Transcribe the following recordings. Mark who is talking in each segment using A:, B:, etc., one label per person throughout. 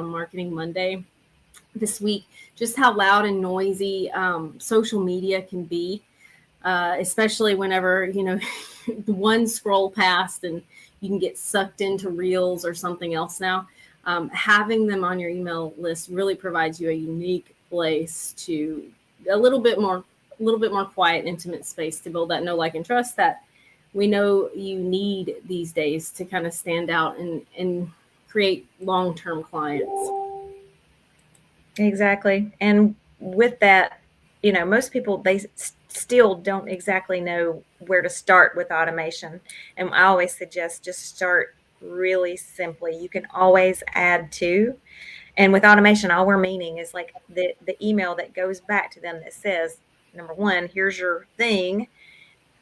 A: Marketing Monday this week, just how loud and noisy social media can be, especially whenever, one scroll past and you can get sucked into reels or something else now. Having them on your email list really provides you a unique place to a little bit more quiet, intimate space to build that know, like, and trust that we know you need these days to kind of stand out and create long-term clients.
B: Exactly. And with that, most people, they still don't exactly know where to start with automation. And I always suggest just start really simply. You can always add to. And with automation, all we're meaning is like the email that goes back to them that says, number one, here's your thing.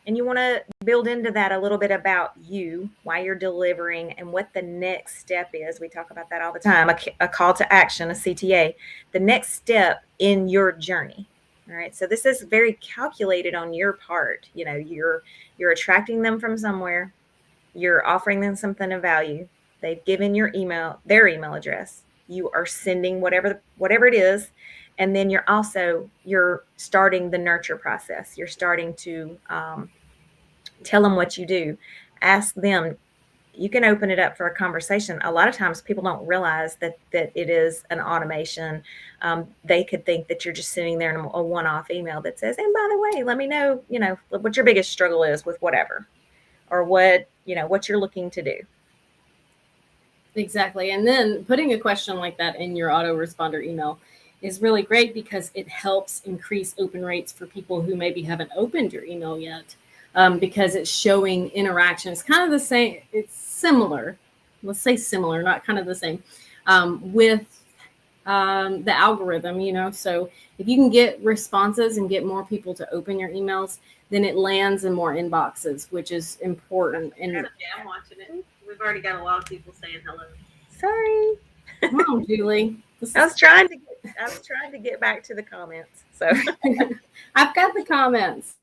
B: And you want to build into that a little bit about you, why you're delivering, and what the next step is. We talk about that all the time, a call to action, a CTA, the next step in your journey. All right. So this is very calculated on your part. You're attracting them from somewhere, you're offering them something of value. They've given their email address. You are sending whatever it is, and then you're starting the nurture process. You're starting to tell them what you do. Ask them. You can open it up for a conversation. A lot of times people don't realize that it is an automation. They could think that you're just sitting there in a one-off email that says, and by the way, let me know, what your biggest struggle is with whatever, or what you're looking to do.
A: Exactly. And then putting a question like that in your autoresponder email is really great because it helps increase open rates for people who maybe haven't opened your email yet, because it's showing interaction. It's kind of the same. It's similar. Let's say similar, not kind of the same, with the algorithm. So if you can get responses and get more people to open your emails, then it lands in more inboxes, which is important. And
C: I'm watching it. We've already got a lot of people saying hello.
B: Sorry.
A: Come on, Julie.
B: I was trying to get back to the comments. So
A: I've got the comments.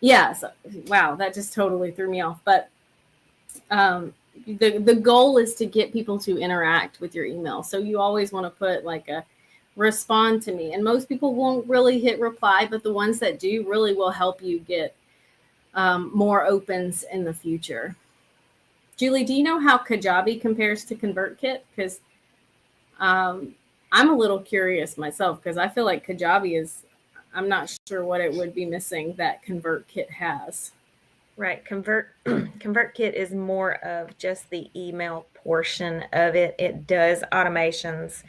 A: Yeah. So, wow, that just totally threw me off. But the goal is to get people to interact with your email. So you always want to put like a respond to me. And most people won't really hit reply, but the ones that do really will help you get more opens in the future. Julie, do you know how Kajabi compares to ConvertKit? Because I'm a little curious myself, because I feel like Kajabi I'm not sure what it would be missing that ConvertKit has.
B: Right. ConvertKit is more of just the email portion of it. It does automations.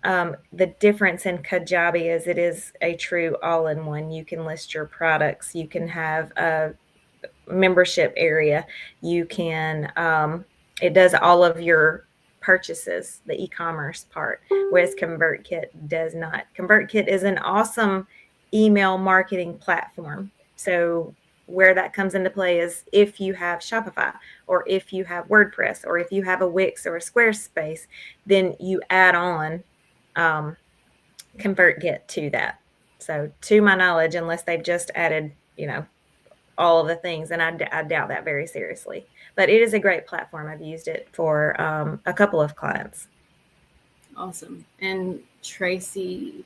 B: The difference in Kajabi is it is a true all-in-one. You can list your products. You can have a membership area. You can, it does all of your purchases, the e-commerce part, whereas ConvertKit does not. ConvertKit is an awesome email marketing platform. So where that comes into play is if you have Shopify, or if you have WordPress, or if you have a Wix or a Squarespace, then you add on ConvertKit to that. So to my knowledge, unless they've just added, all of the things, and I doubt that very seriously. But it is a great platform. I've used it for a couple of clients.
A: Awesome. And Tracy,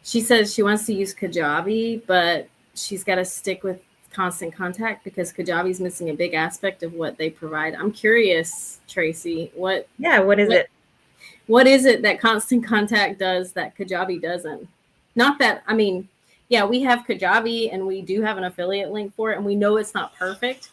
A: she says she wants to use Kajabi, but she's got to stick with Constant Contact because Kajabi is missing a big aspect of what they provide. I'm curious, Tracy, what
B: is it?
A: What is it that Constant Contact does that Kajabi doesn't? Not that, I mean, yeah, we have Kajabi and we do have an affiliate link for it, and we know it's not perfect,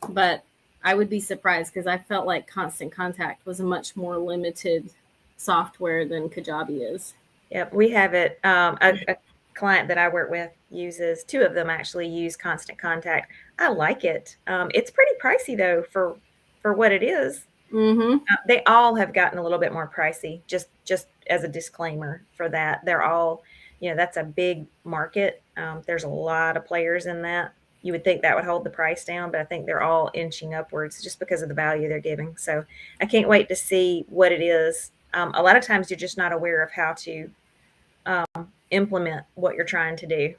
A: but I would be surprised because I felt like Constant Contact was a much more limited software than Kajabi is.
B: Yep, we have it. A client that I work with uses, two of them actually use Constant Contact. I like it. It's pretty pricey though for what it is.
A: Mm-hmm.
B: They all have gotten a little bit more pricey. Just as a disclaimer for that, they're all, that's a big market. There's a lot of players in that. You would think that would hold the price down, but I think they're all inching upwards just because of the value they're giving. So I can't wait to see what it is. A lot of times you're just not aware of how to implement what you're trying to do.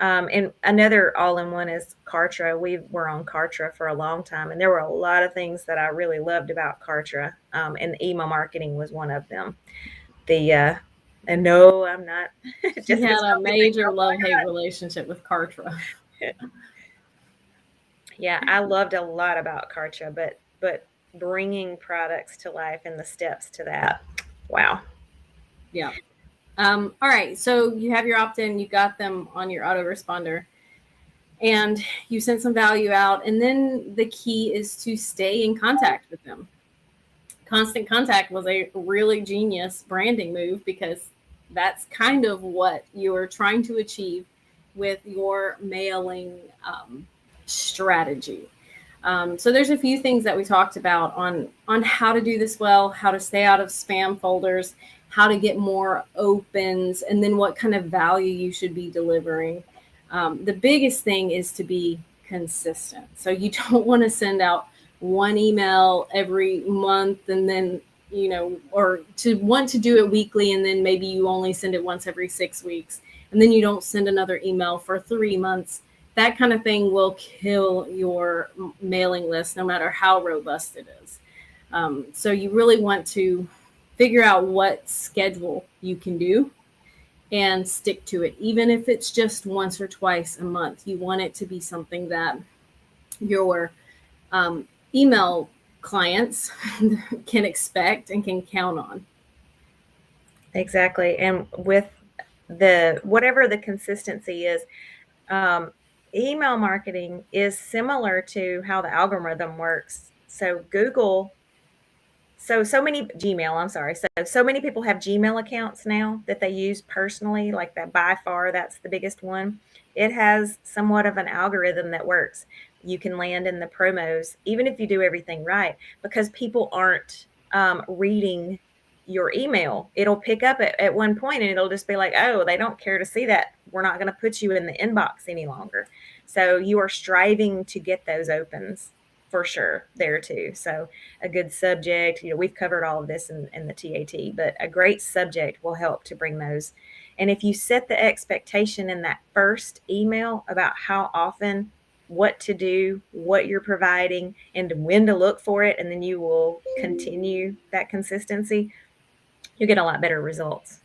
B: And another all-in-one is Kartra. We were on Kartra for a long time, and there were a lot of things that I really loved about Kartra, and email marketing was one of them. And no, I'm not.
A: She had a major love-hate relationship with Kartra.
B: Yeah, I loved a lot about Kartra, but bringing products to life and the steps to that, wow.
A: Yeah. All right. So you have your opt-in, you got them on your autoresponder, and you sent some value out. And then the key is to stay in contact with them. Constant contact was a really genius branding move, because that's kind of what you're trying to achieve with your mailing strategy. So there's a few things that we talked about on how to do this well, how to stay out of spam folders, how to get more opens, and then what kind of value you should be delivering. The biggest thing is to be consistent. So you don't want to send out one email every month and then, or to want to do it weekly, and then maybe you only send it once every 6 weeks, and then you don't send another email for 3 months. That kind of thing will kill your mailing list, no matter how robust it is. So you really want to figure out what schedule you can do and stick to it. Even if it's just once or twice a month, you want it to be something that your email clients can expect and can count on.
B: Exactly. And with whatever the consistency is, email marketing is similar to how the algorithm works. So so many Gmail, I'm sorry. So many people have Gmail accounts now that they use personally, like that. By far, that's the biggest one. It has somewhat of an algorithm that works. You can land in the promos, even if you do everything right, because people aren't reading your email. It'll pick up at one point and it'll just be like, oh, they don't care to see that. We're not going to put you in the inbox any longer. So you are striving to get those opens for sure there too. So a good subject, we've covered all of this in the TAT, but a great subject will help to bring those. And if you set the expectation in that first email about how often, what to do, what you're providing, and when to look for it, and then you will continue that consistency, you get a lot better results.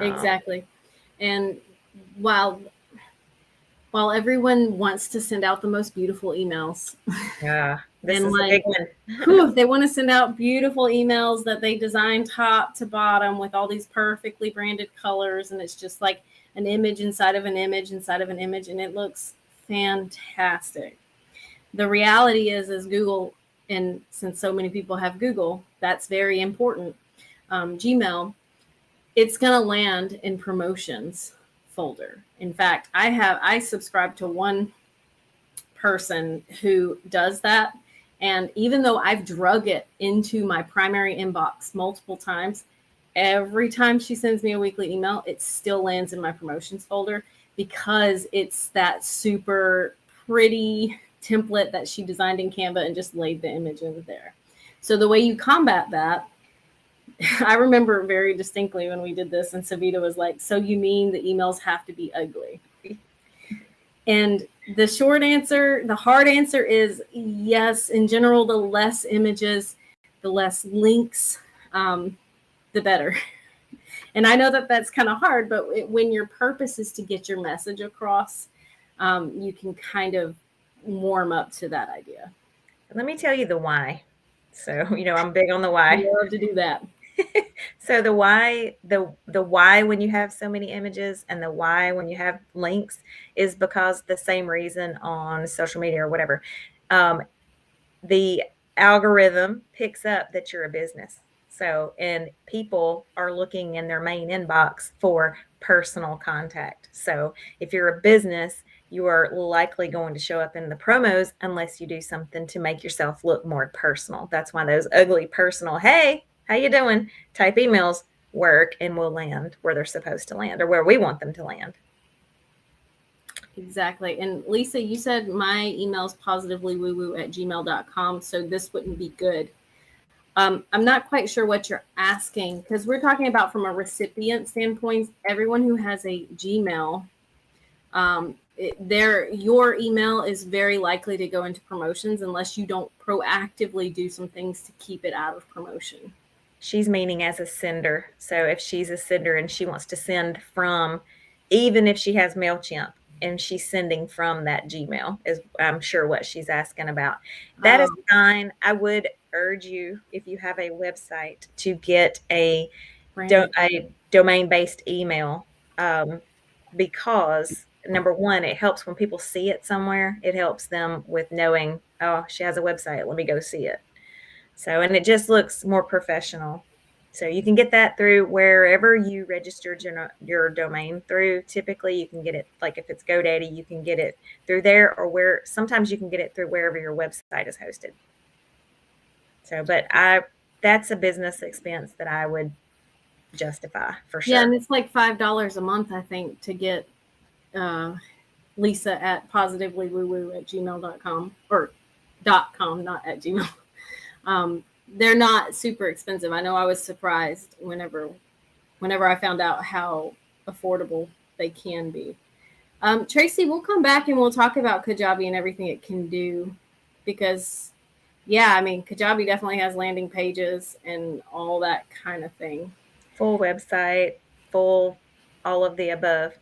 A: Exactly. And while everyone wants to send out the most beautiful emails,
B: yeah, this is a big one.
A: They want to send out beautiful emails that they design top to bottom with all these perfectly branded colors, and it's just like an image inside of an image inside of an image, and it looks fantastic. The reality is Google, and since so many people have Google, that's very important. Gmail, it's going to land in promotions folder. In fact, I subscribe to one person who does that. And even though I've drug it into my primary inbox multiple times, every time she sends me a weekly email, it still lands in my promotions folder, because it's that super pretty template that she designed in Canva and just laid the image in there. So the way you combat that, I remember very distinctly when we did this, and Savita was like, so you mean the emails have to be ugly? And the short answer, the hard answer is yes. In general, the less images, the less links, the better. And I know that that's kind of hard, but when your purpose is to get your message across, you can kind of warm up to that idea.
B: Let me tell you the why. So, I'm big on the why.
A: I love to do that.
B: So the why when you have so many images and the why when you have links is because the same reason on social media or whatever. The algorithm picks up that you're a business. So, and people are looking in their main inbox for personal contact. So if you're a business, you are likely going to show up in the promos unless you do something to make yourself look more personal. That's why those ugly personal, hey, how you doing, type emails work and will land where they're supposed to land, or where we want them to land.
A: Exactly. And Lisa, you said my email's positivelywoowoo@gmail.com, so this wouldn't be good. I'm not quite sure what you're asking, because we're talking about from a recipient standpoint. Everyone who has a Gmail Your email is very likely to go into promotions unless you don't proactively do some things to keep it out of promotion.
B: She's meaning as a sender. So if she's a sender and she wants to send from, even if she has MailChimp and she's sending from that Gmail, is I'm sure what she's asking about. That is fine. I would urge you, if you have a website, to get a domain-based email, because number one, it helps when people see it somewhere. It helps them with knowing, oh, she has a website. Let me go see it. So, and it just looks more professional. So you can get that through wherever you registered your domain through. Typically you can get it, like if it's GoDaddy, you can get it through there, or sometimes you can get it through wherever your website is hosted. So, but that's a business expense that I would justify for sure.
A: Yeah, and it's like $5 a month, I think, to get Lisa at positivelywoowoo@gmail.com, or .com, not at Gmail. They're not super expensive. I know I was surprised whenever I found out how affordable they can be. Tracy, we'll come back and we'll talk about Kajabi and everything it can do, because yeah, I mean, Kajabi definitely has landing pages and all that kind of thing.
B: Full website, full all of the above.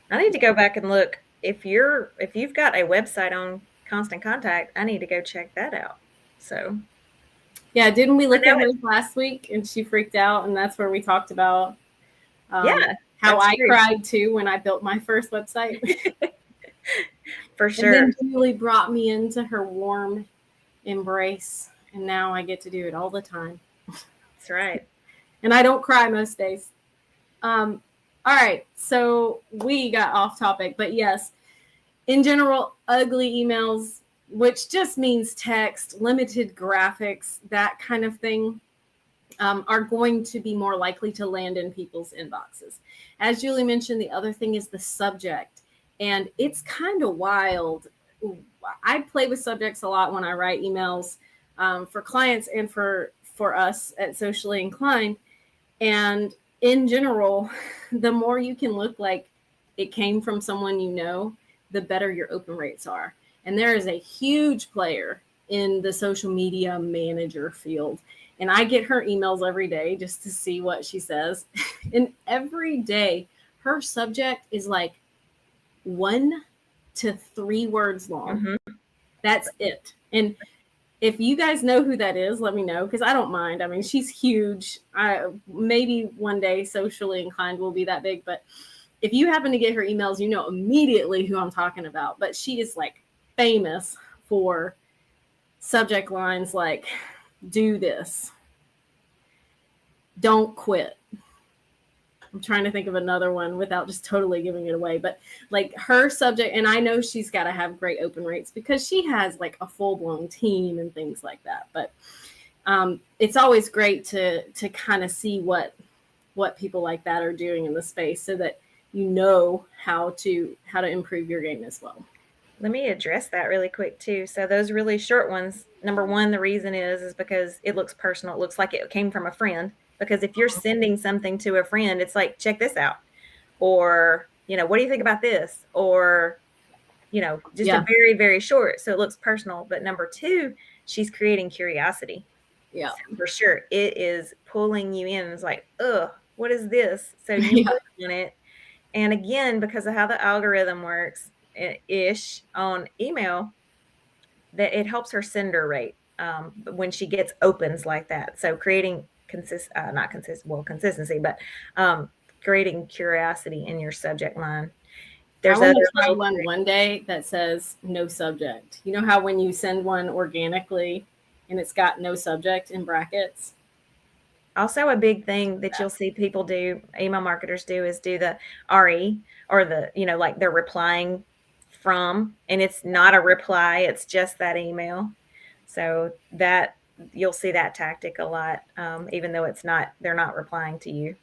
B: I need to go back and look. If you've got a website on Constant Contact, I need to go check that out. So
A: yeah, didn't we look at hers last week and she freaked out, and that's where we talked about how I cried too when I built my first website.
B: For sure.
A: And then Julie brought me into her warm embrace, and now I get to do it all the time.
B: That's right.
A: And I don't cry most days. All right, so we got off topic, but yes, in general, ugly emails, which just means text, limited graphics, that kind of thing, are going to be more likely to land in people's inboxes. As Julie mentioned, the other thing is the subject, and it's kind of wild. I play with subjects a lot when I write emails for clients and for us at Socially Inclined. And in general, the more you can look like it came from someone you know, the better your open rates are. And there is a huge player in the social media manager field. And I get her emails every day just to see what she says. And every day, her subject is like 1 to 3 words long. Mm-hmm. That's it. And if you guys know who that is, let me know, because I don't mind. I mean, she's huge. Maybe one day Socially Inclined will be that big. But if you happen to get her emails, you know immediately who I'm talking about. But she is like famous for subject lines like, do this, don't quit. I'm trying to think of another one without just totally giving it away, but like her subject, and I know she's got to have great open rates because she has like a full-blown team and things like that. But it's always great to kind of see what people like that are doing in the space, so that you know how to improve your game as well.
B: Let me address that really quick too. So those really short ones, number one, the reason is because it looks personal. It looks like it came from a friend. Because if you're sending something to a friend, it's like, check this out. Or, what do you think about this? Or, just a very, very short. So it looks personal. But number two, she's creating curiosity.
A: Yeah.
B: So for sure. It is pulling you in. It's like, what is this? So you click on it. And again, because of how the algorithm works ish on email, that it helps her sender rate when she gets opens like that. So creating consistency, but creating curiosity in your subject line.
A: There's one day that says no subject. You know how when you send one organically and it's got no subject in brackets?
B: Also, a big thing that you'll see people do, email marketers do, is do the RE, or the, like they're replying from, and it's not a reply, it's just that email. So that you'll see that tactic a lot, even though they're not replying to you.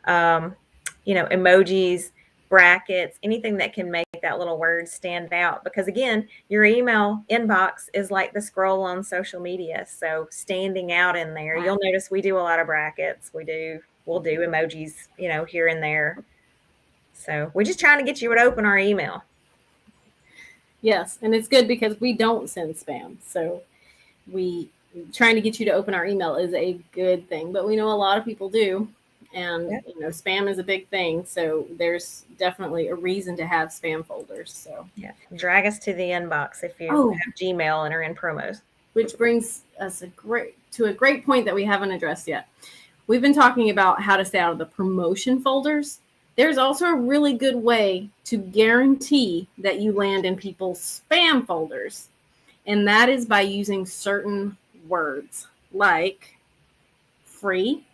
B: Emojis, brackets, anything that can make that little word stand out, because again, your email inbox is like the scroll on social media. So standing out in there, you'll notice we do a lot of brackets. We'll do emojis, here and there. So we're just trying to get you to open our email.
A: Yes, and it's good because we don't send spam. So we trying to get you to open our email is a good thing, but we know a lot of people do. And
B: Yep.
A: spam is a big thing. So there's definitely a reason to have spam folders. So
B: Yeah. Drag us to the inbox if you
A: Oh.
B: have Gmail and are in promos.
A: which brings us a great point that we haven't addressed yet. We've been talking about how to stay out of the promotion folders. There's also a really good way to guarantee that you land in people's spam folders, and that is by using certain words like free,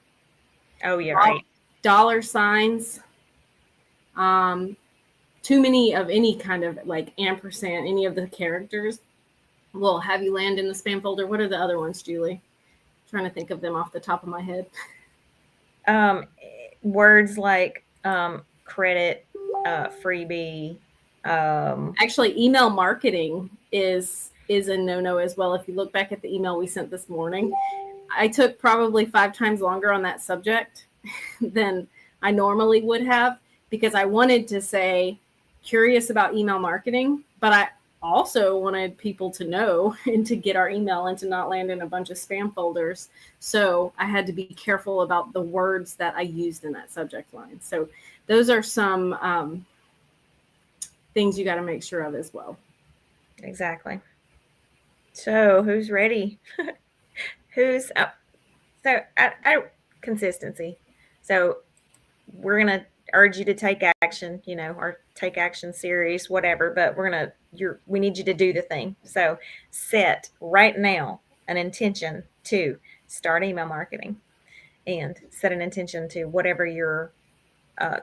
B: Oh, yeah, right.
A: dollar signs, too many of any kind of like ampersand, any of the characters will have you land in the spam folder. What are the other ones, Julie? I'm trying to think of them off the top of my head.
B: Words like credit, freebie.
A: Actually, email marketing is a no-no as well. If you look back at the email we sent this morning, I took probably 5 times longer on that subject than I normally would have, because I wanted to say curious about email marketing, but I also wanted people to know and to get our email and to not land in a bunch of spam folders. So I had to be careful about the words that I used in that subject line. So those are some things you got to make sure of as well.
B: Exactly. So who's ready? Who's up? So I consistency. So we're going to urge you to take action, or take action series, whatever, but we need you to do the thing. So set right now an intention to start email marketing, and set an intention to whatever your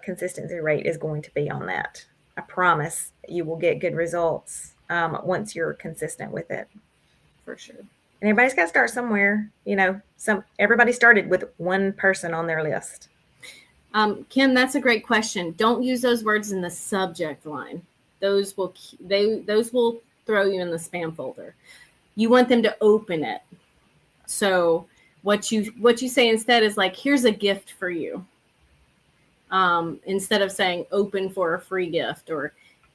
B: consistency rate is going to be on that. I promise you will get good results once you're consistent with it.
A: For sure.
B: And everybody's got to start somewhere. Everybody started with one person on their list.
A: Kim, that's a great question. Don't use those words in the subject line. Those will throw you in the spam folder. You want them to open it. So what you say instead is like, here's a gift for you. Instead of saying open for a free gift, or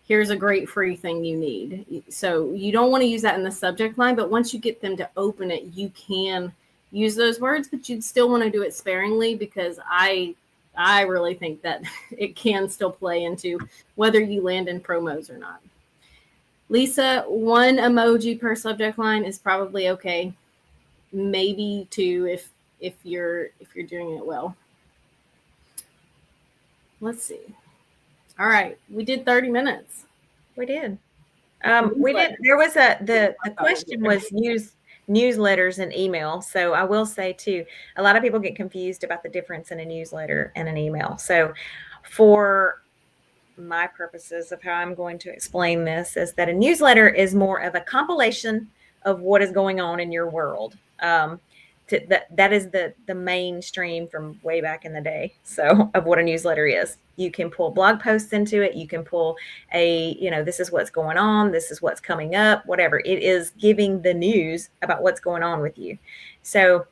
A: here's a great free thing you need. So you don't want to use that in the subject line, but once you get them to open it, you can use those words, but you'd still want to do it sparingly, because I really think that it can still play into whether you land in promos or not. Lisa, 1 emoji per subject line is probably okay. Maybe 2 if you're doing it well. Let's see. All right, we did 30 minutes.
B: We did. We did. There was the question was newsletters and email. So I will say too, a lot of people get confused about the difference in a newsletter and an email. So for my purposes of how I'm going to explain this is that a newsletter is more of a compilation of what is going on in your world. That is the mainstream from way back in the day. So of what a newsletter is. You can pull blog posts into it. You can pull this is what's going on. This is what's coming up, whatever. It is giving the news about what's going on with you. So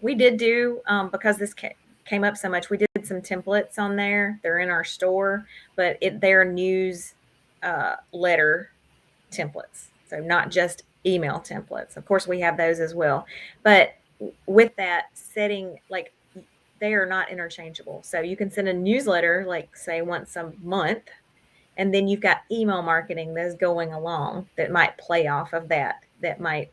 B: we did do, because this came up so much, we did some templates on there. They're in our store, but they're news letter templates. So not just email templates. Of course, we have those as well. But with that setting, like, they are not interchangeable. So you can send a newsletter, like say once a month, and then you've got email marketing that's going along that might play off of that might,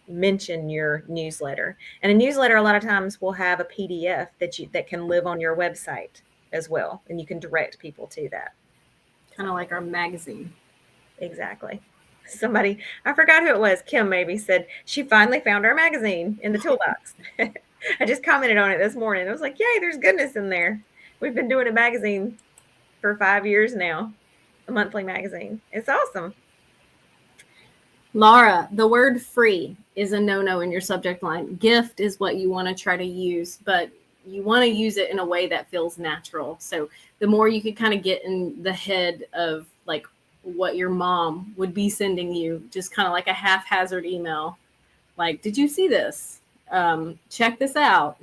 B: mention your newsletter. And a newsletter a lot of times will have a PDF that can live on your website as well. And you can direct people to that.
A: Kind of like our magazine.
B: Exactly. Somebody, I forgot who it was, Kim maybe, said she finally found our magazine in the toolbox. I just commented on it this morning. I was like, yay, there's goodness in there. We've been doing a magazine for 5 years now, a monthly magazine. It's awesome.
A: Laura, the word free is a no-no in your subject line. Gift is what you want to try to use, but you want to use it in a way that feels natural. So the more you could kind of get in the head of like what your mom would be sending you, just kind of like a haphazard email. Like, did you see this? Check this out,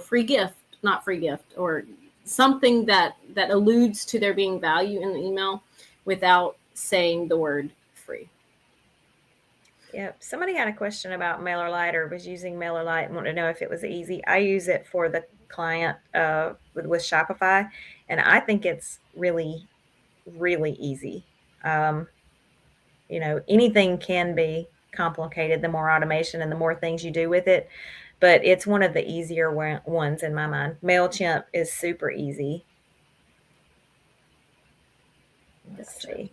A: free gift, not free gift, or something that alludes to there being value in the email without saying the word free.
B: Yep. Somebody had a question about MailerLite or was using MailerLite and wanted to know if it was easy. I use it for the client with Shopify, and I think it's really, really easy. Anything can be complicated the more automation and the more things you do with it, but it's one of the easier ones in my mind. MailChimp is super easy. Let's see.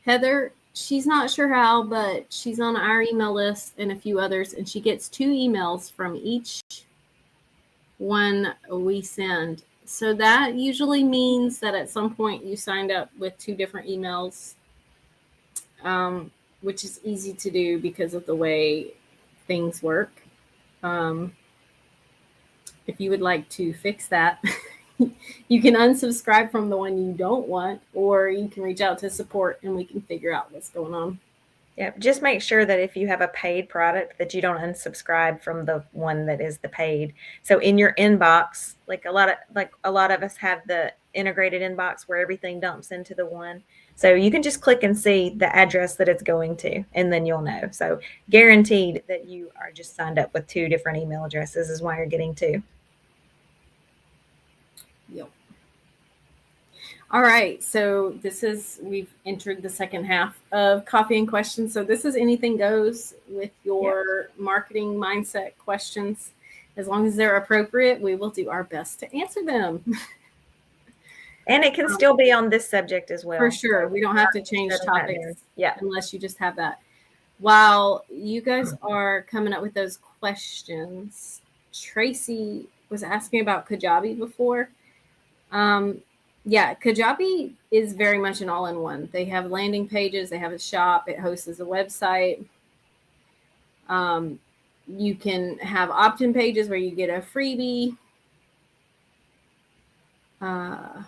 A: Heather, she's not sure how, but she's on our email list and a few others, and she gets 2 emails from each one we send. So that usually means that at some point you signed up with 2 different emails, which is easy to do because of the way things work. If you would like to fix that, you can unsubscribe from the one you don't want, or you can reach out to support and we can figure out what's going on.
B: Yeah, just make sure that if you have a paid product that you don't unsubscribe from the one that is the paid. So in your inbox, like a lot of us have the integrated inbox where everything dumps into the one. So you can just click and see the address that it's going to, and then you'll know. So guaranteed that you are just signed up with 2 different email addresses is why you're getting 2.
A: Yep. All right, so we've entered the second half of Coffee and Questions. So this is anything goes with your marketing mindset questions. As long as they're appropriate, we will do our best to answer them.
B: And it can still be on this subject as well.
A: For sure. We don't have to change topics
B: yeah,
A: unless you just have that. While you guys are coming up with those questions, Tracy was asking about Kajabi before. Yeah, Kajabi is very much an all-in-one. They have landing pages, they have a shop, it hosts as a website. You can have opt-in pages where you get a freebie. I'm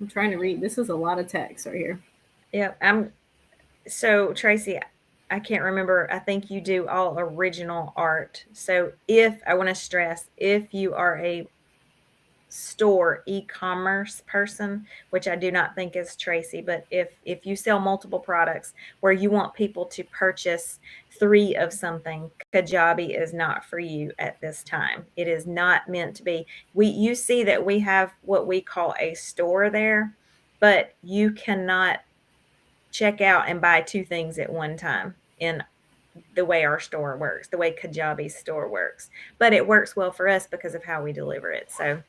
A: trying to read. This is a lot of text right here.
B: Yeah, so Tracy, I can't remember. I think you do all original art. So I want to stress, if you are a store e-commerce person, which I do not think is Tracy, but if you sell multiple products where you want people to purchase 3 of something, Kajabi is not for you at this time. It is not meant to be. You see that we have what we call a store there, but you cannot check out and buy 2 things at one time in the way our store works, the way Kajabi's store works. But it works well for us because of how we deliver it. So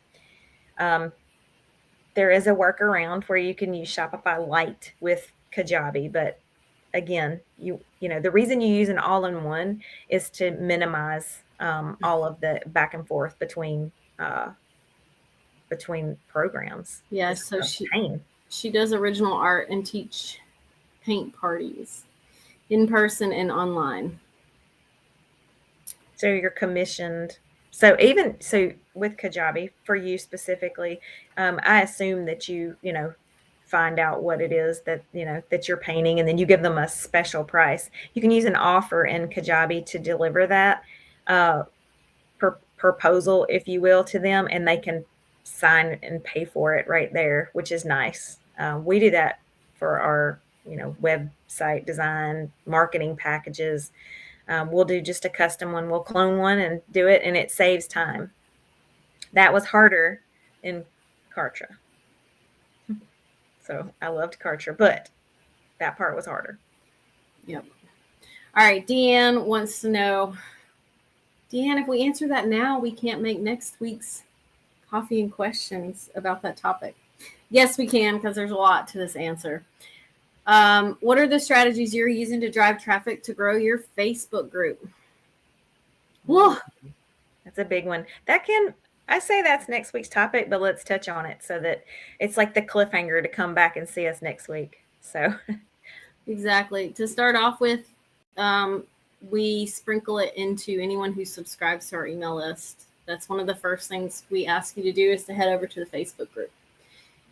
B: there is a workaround where you can use Shopify Lite with Kajabi, but again, the reason you use an all-in-one is to minimize all of the back and forth between programs.
A: Yeah, so she does original art and teach paint parties in person and online.
B: So you're commissioned. So with Kajabi, for you specifically, I assume that you find out what it is that that you're painting, and then you give them a special price. You can use an offer in Kajabi to deliver that proposal, if you will, to them, and they can sign and pay for it right there, which is nice. We do that for our website design, marketing packages. We'll do just a custom one. We'll clone one and do it, and it saves time. That was harder in Kartra. So I loved Kartra, but that part was harder.
A: Yep. All right. Deanne wants to know, Deanne, if we answer that now, we can't make next week's Coffee and Questions about that topic. Yes, we can, because there's a lot to this answer. What are the strategies you're using to drive traffic to grow your Facebook group? Whoa.
B: That's a big one. I say that's next week's topic, but let's touch on it so that it's like the cliffhanger to come back and see us next week. So
A: exactly. To start off with, we sprinkle it into anyone who subscribes to our email list. That's one of the first things we ask you to do, is to head over to the Facebook group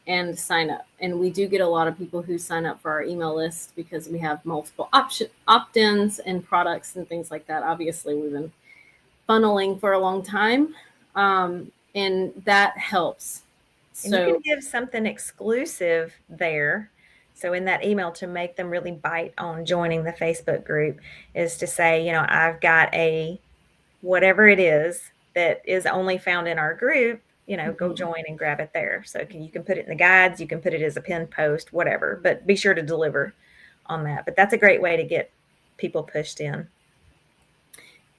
A: and sign up. And we do get a lot of people who sign up for our email list because we have multiple opt-ins and products and things like that. Obviously, we've been funneling for a long time, and that helps.
B: And you can give something exclusive there. So in that email, to make them really bite on joining the Facebook group, is to say, I've got a whatever it is that is only found in our group, go join and grab it there. So you can put it in the guides, you can put it as a pinned post, whatever, but be sure to deliver on that. But that's a great way to get people pushed in.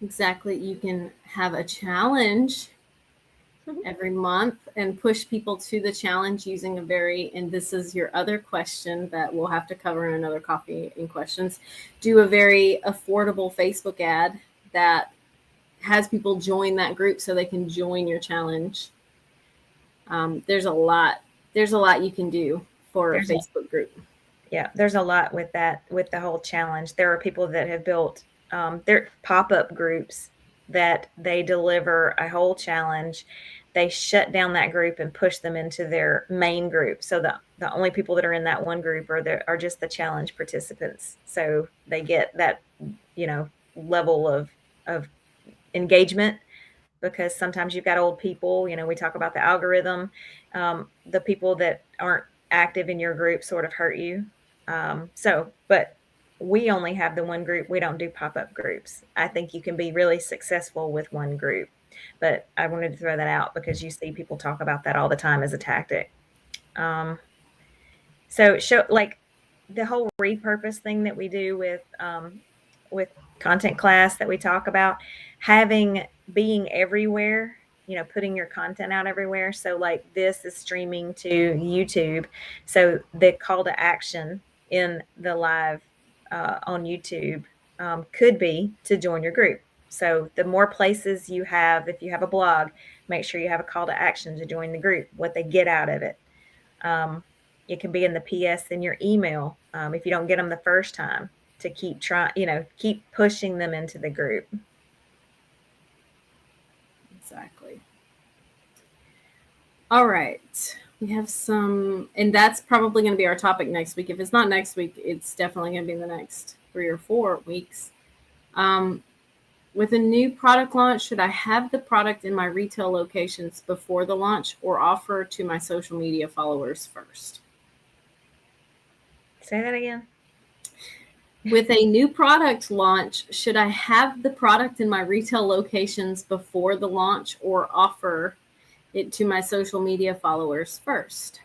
A: Exactly. You can have a challenge every month and push people to the challenge using and this is your other question that we'll have to cover in another Coffee and Questions, do a very affordable Facebook ad that has people join that group so they can join your challenge. There's a lot you can do for a Facebook group.
B: Yeah, there's a lot with that, with the whole challenge. There are people that have built their pop-up groups that they deliver a whole challenge. They shut down that group and push them into their main group. So the only people that are in that one group are just the challenge participants. So they get that, level of engagement, because sometimes you've got old people, we talk about the algorithm. The people that aren't active in your group sort of hurt you. But we only have the one group. We don't do pop-up groups. I think you can be really successful with one group, but I wanted to throw that out because you see people talk about that all the time as a tactic. So show, like the whole repurpose thing that we do with content class that we talk about, being everywhere, putting your content out everywhere. So like this is streaming to YouTube. So the call to action in the live on YouTube could be to join your group. So the more places you have, if you have a blog, make sure you have a call to action to join the group, what they get out of it. It can be in the PS in your email. If you don't get them the first time, to keep trying, keep pushing them into the group.
A: Exactly. All right. We have some, and that's probably going to be our topic next week. If it's not next week, it's definitely going to be in the next 3 or 4 weeks. With a new product launch, should I have the product in my retail locations before the launch or offer to my social media followers first?
B: Say that again.
A: With a new product launch, should I have the product in my retail locations before the launch or offer it to my social media followers first?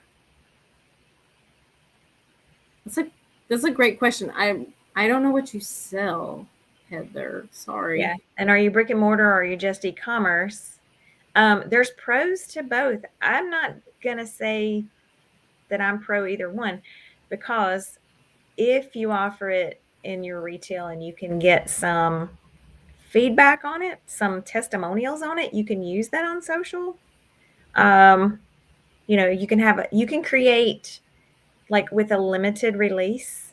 A: That's a great question. I don't know what you sell, Heather. Sorry.
B: Yeah. And are you brick and mortar or are you just e-commerce? There's pros to both. I'm not going to say that I'm pro either one, because if you offer it in your retail and you can get some feedback on it, some testimonials on it, you can use that on social. You can create, like with a limited release,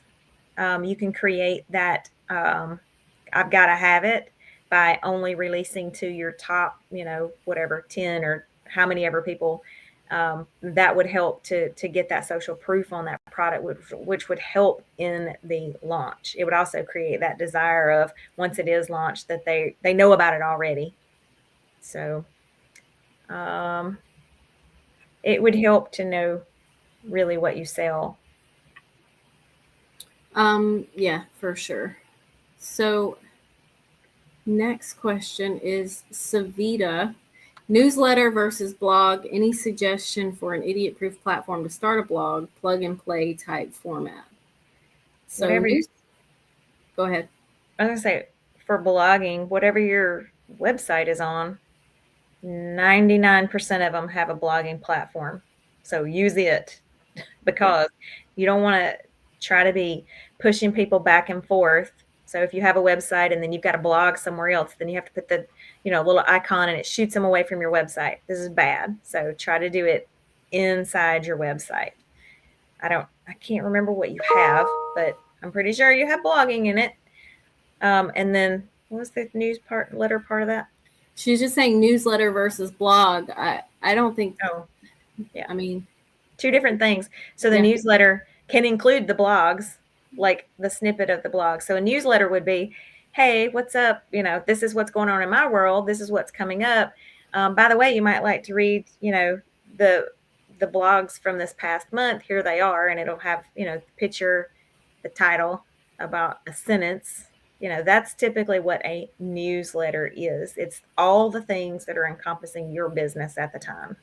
B: you can create that I've got to have it by only releasing to your top, whatever, 10 or how many ever people. That would help to get that social proof on that product, which would help in the launch. It would also create that desire of, once it is launched, that they know about it already. So it would help to know really what you sell.
A: Yeah, for sure. So next question is Savita. Newsletter versus blog. Any suggestion for an idiot-proof platform to start a blog, plug-and-play type format? So go ahead.
B: I was going to say, for blogging, whatever your website is on, 99% of them have a blogging platform. So use it, because you don't want to try to be pushing people back and forth. So if you have a website and then you've got a blog somewhere else, then you have to put the little icon and it shoots them away from your website. This is bad. So try to do it inside your website. I can't remember what you have, but I'm pretty sure you have blogging in it. And then what was the newsletter part of that?
A: She's just saying newsletter versus blog. I don't think.
B: Oh, yeah.
A: I mean,
B: two different things. So the newsletter can include the blogs, like the snippet of the blog. So a newsletter would be, hey, what's up? This is what's going on in my world. This is what's coming up. By the way, you might like to read, the the blogs from this past month, here they are, and it'll have, picture, the title, about a sentence. That's typically what a newsletter is. It's all the things that are encompassing your business at the time.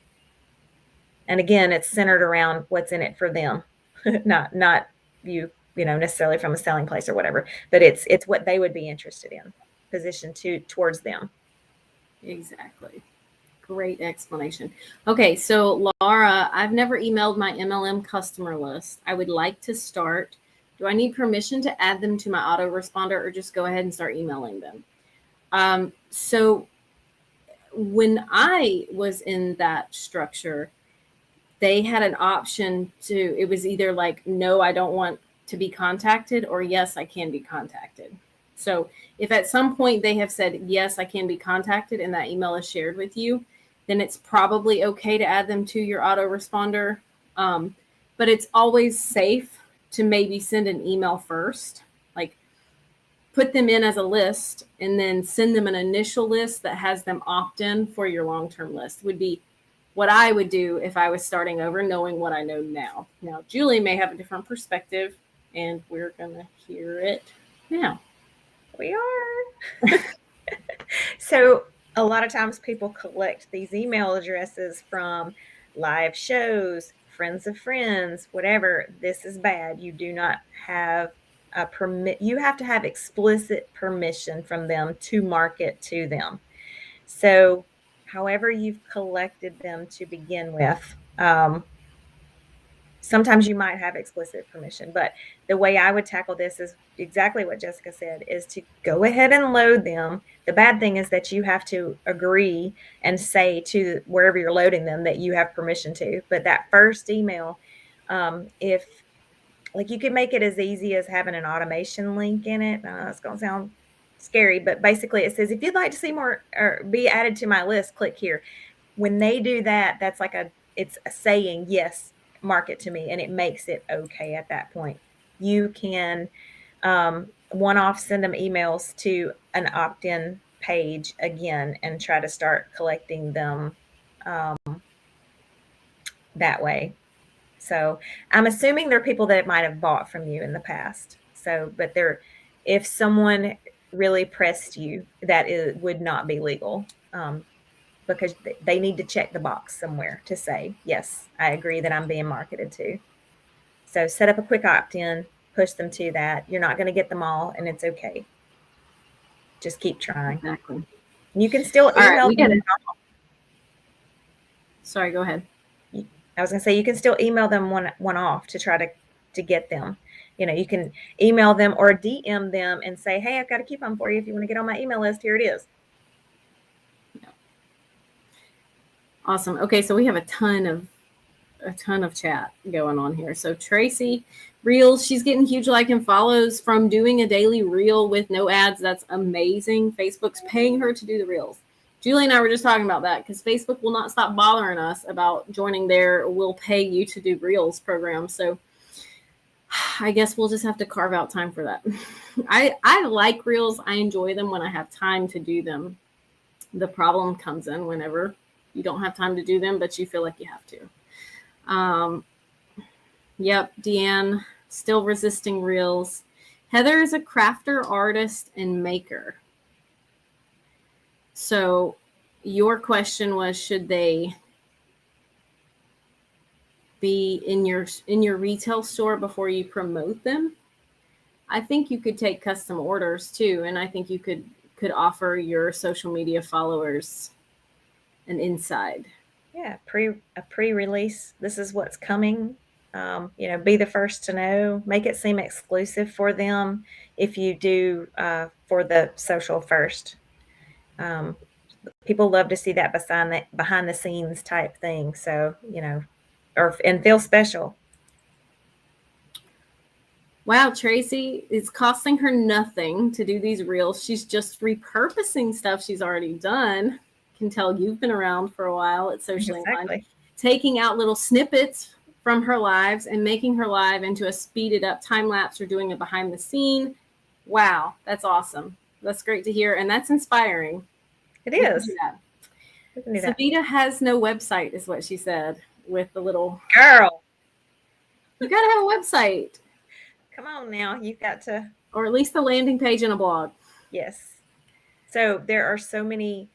B: And again, it's centered around what's in it for them, not you, necessarily from a selling place or whatever, but it's what they would be interested in, positioned towards them.
A: Exactly. Great explanation. Okay, so Laura, I've never emailed my MLM customer list. I would like to start. Do I need permission to add them to my autoresponder, or just go ahead and start emailing them? So when I was in that structure, they had an option it was either like, no, I don't want to be contacted, or yes, I can be contacted. So if at some point they have said, yes, I can be contacted, and that email is shared with you, then it's probably okay to add them to your autoresponder. But it's always safe to maybe send an email first, like put them in as a list and then send them an initial list that has them opt in for your long-term list, would be what I would do if I was starting over, knowing what I know now. Now, Julie may have a different perspective, and we're going to hear it now.
B: We are. So a lot of times people collect these email addresses from live shows, friends of friends, whatever. This is bad. You do not have a permit. You have to have explicit permission from them to market to them. So however you've collected them to begin with, sometimes you might have explicit permission, but the way I would tackle this is exactly what Jessica said, is to go ahead and load them. The bad thing is that you have to agree and say to wherever you're loading them that you have permission to. But that first email, if like, you could make it as easy as having an automation link in it. It's going to sound scary, but basically it says, if you'd like to see more or be added to my list, click here. When they do that, that's like it's a saying, yes, market to me, and it makes it okay at that point. You can one-off send them emails to an opt-in page again and try to start collecting them that way. So I'm assuming they're people that might have bought from you in the past. So, but if someone really pressed you, that would not be legal. Because they need to check the box somewhere to say, yes, I agree that I'm being marketed to. So set up a quick opt-in, push them to that. You're not going to get them all, and it's okay. Just keep trying.
A: Exactly.
B: You can still email them.
A: Sorry, go ahead.
B: I was going to say, you can still email them one off to try to get them. You can email them or DM them and say, hey, I've got a coupon for you. If you want to get on my email list, here it is.
A: Awesome. Okay, so we have a ton of chat going on here. So Tracy, Reels, she's getting huge like and follows from doing a daily reel with no ads. That's amazing. Facebook's paying her to do the reels. Julie and I were just talking about that because Facebook will not stop bothering us about joining their "we'll pay you to do reels" program. So I guess we'll just have to carve out time for that. I like reels. I enjoy them when I have time to do them. The problem comes in whenever you don't have time to do them, but you feel like you have to. Yep, Deanne, still resisting reels. Heather is a crafter, artist, and maker. So your question was, should they be in your retail store before you promote them? I think you could take custom orders too, and I think you could offer your social media followers an inside.
B: Yeah, a pre-release. This is what's coming. Be the first to know. Make it seem exclusive for them if you do for the social first. People love to see that behind the scenes type thing. So, and feel special.
A: Wow, Tracy, it's costing her nothing to do these reels. She's just repurposing stuff she's already done. Can tell you've been around for a while at Socially Inclined, taking out little snippets from her lives and making her live into a speeded up time lapse or doing a behind the scene. Wow, that's awesome. That's great to hear, and that's inspiring.
B: It is.
A: Savita has no website, is what she said. with the little,
B: Girl,
A: you got to have a website
B: come on now. You've got to,
A: or at least a landing page and a blog.
B: yes. So there are so many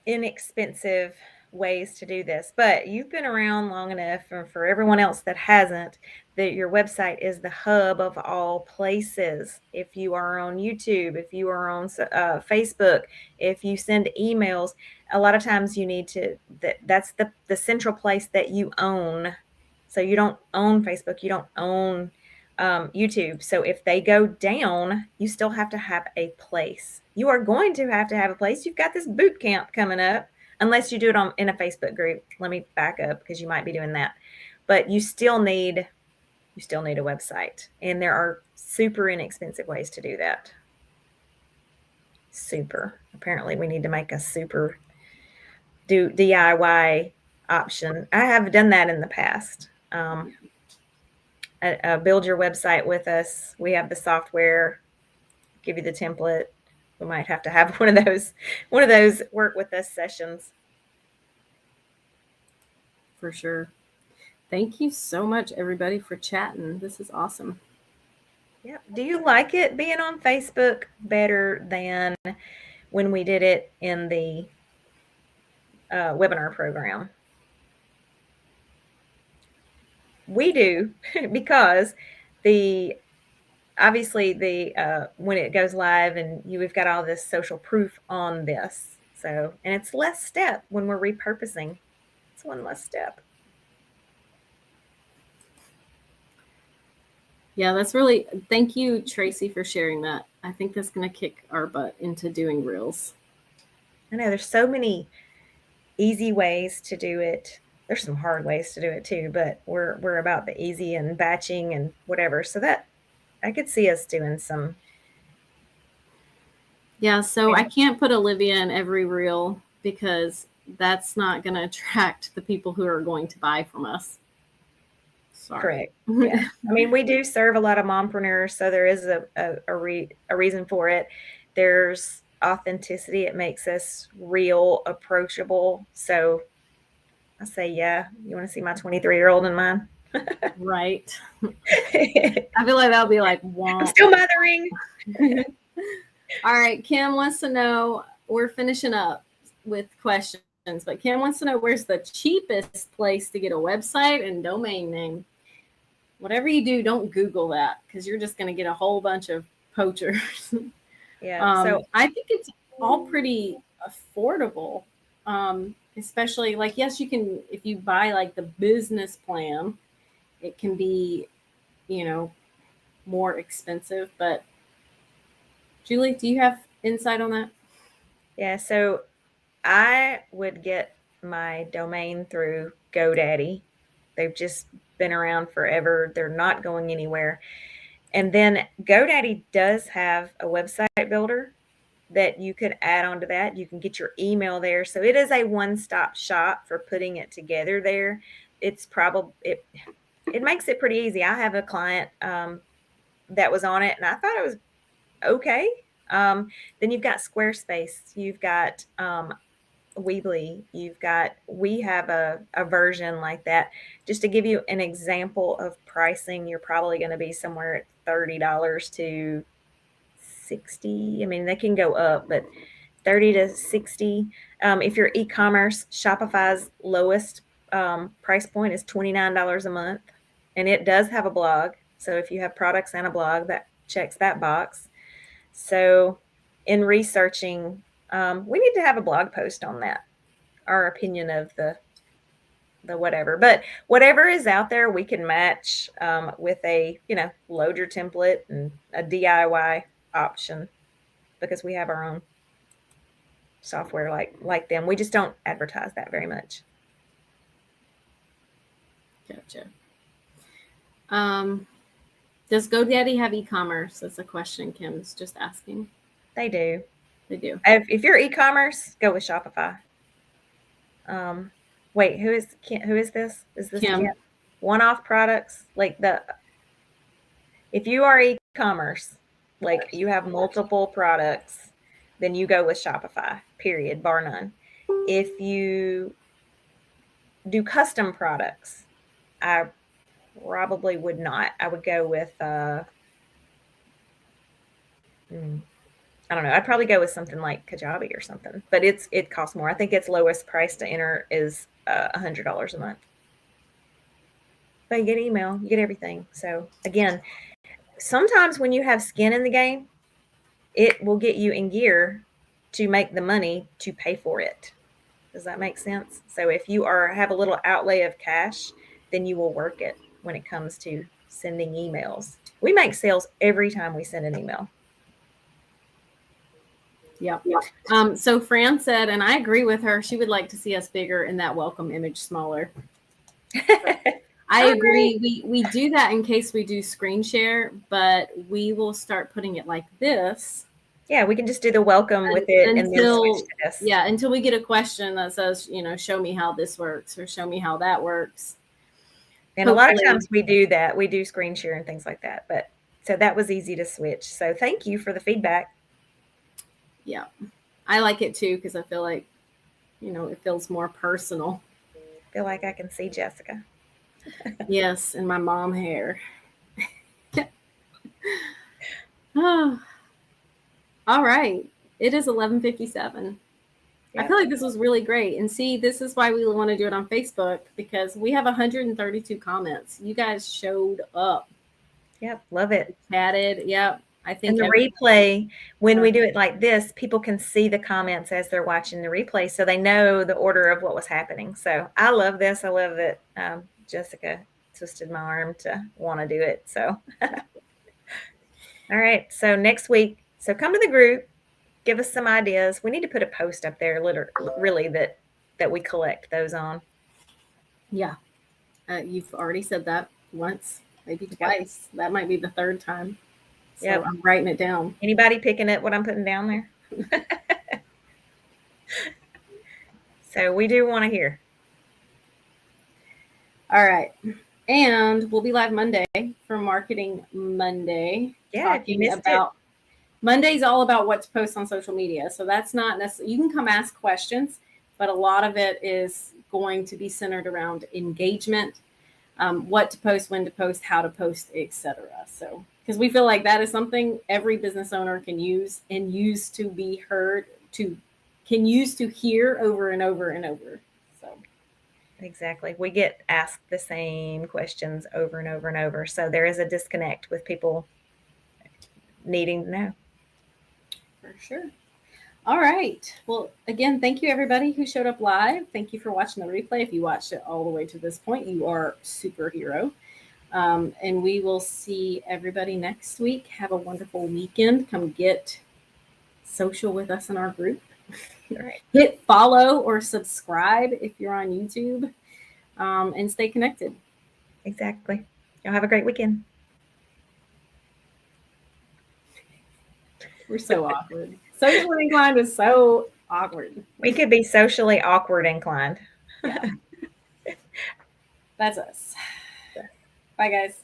B: inexpensive ways to do this, but you've been around long enough, and for everyone else that hasn't, that your website is the hub of all places. If you are on YouTube, if you are on Facebook, if you send emails, a lot of times you need to, that's the central place that you own. So you don't own Facebook, you don't own YouTube. So if they go down, you still have to have a place. You are going to have a place. You've got this boot camp coming up, unless you do it in a Facebook group. Let me back up, because you might be doing that. But you still need a website, and there are super inexpensive ways to do that. Super. Apparently, we need to make a super DIY option. I have done that in the past. Build your website with us. We have the software, give you the template. We might have to have one of those work with us sessions.
A: For sure. Thank you so much, everybody, for chatting. This is awesome.
B: Yeah. Do you like it being on Facebook better than when we did it in the webinar program? We do, because obviously when it goes live and we've got all this social proof on this. So, and it's less step when we're repurposing. It's one less step.
A: Yeah, thank you, Tracy, for sharing that. I think that's going to kick our butt into doing Reels.
B: I know there's so many easy ways to do it. There's some hard ways to do it too, but we're about the easy and batching and whatever. So that I could see us doing some.
A: Yeah, so I can't put Olivia in every reel because that's not going to attract the people who are going to buy from us. Sorry.
B: Correct. Yeah. I mean, we do serve a lot of mompreneurs, so there is a reason for it. There's authenticity. It makes us real, approachable. So I say, yeah, you want to see my 23-year-old in mine?
A: Right. I feel like that'll be like, wow.
B: I'm still mothering.
A: All right. Kim wants to know, we're finishing up with questions, but Kim wants to know, where's the cheapest place to get a website and domain name? Whatever you do, don't Google that, because you're just going to get a whole bunch of poachers.
B: Yeah. So
A: I think it's all pretty affordable. Especially like, yes, you can, if you buy like the business plan, it can be, more expensive, but Julie, do you have insight on that?
B: Yeah. So I would get my domain through GoDaddy. They've just been around forever. They're not going anywhere. And then GoDaddy does have a website builder that you could add onto that. You can get your email there. So it is a one-stop shop for putting it together there. It's probably, it makes it pretty easy. I have a client that was on it, and I thought it was okay. Then you've got Squarespace. You've got Weebly. We have a version like that. Just to give you an example of pricing, you're probably going to be somewhere at $30 to $60. I mean, they can go up, but $30 to $60. If you're e-commerce, Shopify's lowest price point is $29 a month, and it does have a blog. So if you have products and a blog, that checks that box. So in researching, we need to have a blog post on that, our opinion of the whatever. But whatever is out there, we can match with a, load your template and a DIY option, because we have our own software like them. We just don't advertise that very much.
A: Gotcha. Does GoDaddy have e-commerce? That's a question Kim's just asking.
B: They do.
A: They do.
B: If you're e-commerce, go with Shopify. Wait, who is this? Is this
A: Kim?
B: One-off products? If you are e-commerce, like you have multiple products, then you go with Shopify, period, bar none. If you do custom products, I probably would not. I would go with I don't know. I'd probably go with something like Kajabi or something, but it costs more. I think its lowest price to enter is $100 a month. But you get email, you get everything. So again, sometimes when you have skin in the game, it will get you in gear to make the money to pay for it. Does that make sense? So if you have a little outlay of cash, then you will work it when it comes to sending emails. We make sales every time we send an email.
A: Yeah. So Fran said, and I agree with her, she would like to see us bigger and that welcome image smaller. I agree. We do that in case we do screen share, but we will start putting it like this.
B: Yeah, we can just do the welcome with it and then switch to this.
A: Yeah, until we get a question that says, show me how this works or show me how that works.
B: And hopefully, a lot of times we do that. We do screen share and things like that. But so that was easy to switch. So thank you for the feedback.
A: Yeah, I like it too because I feel like, it feels more personal.
B: I feel like I can see Jessica.
A: Yes, and my mom hair. Oh. All right. It is 11:57. Yep. I feel like this was really great. And see, this is why we want to do it on Facebook because we have 132 comments. You guys showed up.
B: Yep. Love it.
A: Chatted. Yep. I think.
B: And the replay, when we do it like this, people can see the comments as they're watching the replay. So they know the order of what was happening. So I love this. I love that Jessica twisted my arm to want to do it. So, all right. So next week, so come to the group, give us some ideas. We need to put a post up there, really, that we collect those on.
A: Yeah. You've already said that once, maybe twice. That might be the third time. So yep. I'm writing it down.
B: Anybody picking up what I'm putting down there? So we do want to hear.
A: All right. And we'll be live Monday for Marketing Monday.
B: Yeah, if you missed it.
A: Monday's all about what to post on social media. So that's not necessarily, you can come ask questions, but a lot of it is going to be centered around engagement, what to post, when to post, how to post, etc. So, because we feel like that is something every business owner can use and use to be heard, can use to hear over and over and over. So,
B: exactly. We get asked the same questions over and over and over. So there is a disconnect with people needing to know.
A: For sure. All right. Well, again, thank you everybody who showed up live. Thank you for watching the replay. If you watched it all the way to this point, you are a superhero. And we will see everybody next week. Have a wonderful weekend. Come get social with us in our group. All right. Hit follow or subscribe if you're on YouTube, and stay connected.
B: Exactly. Y'all have a great weekend.
A: We're so awkward. Socially inclined is so awkward.
B: We could be socially awkward inclined.
A: Yeah. That's us. Bye, guys.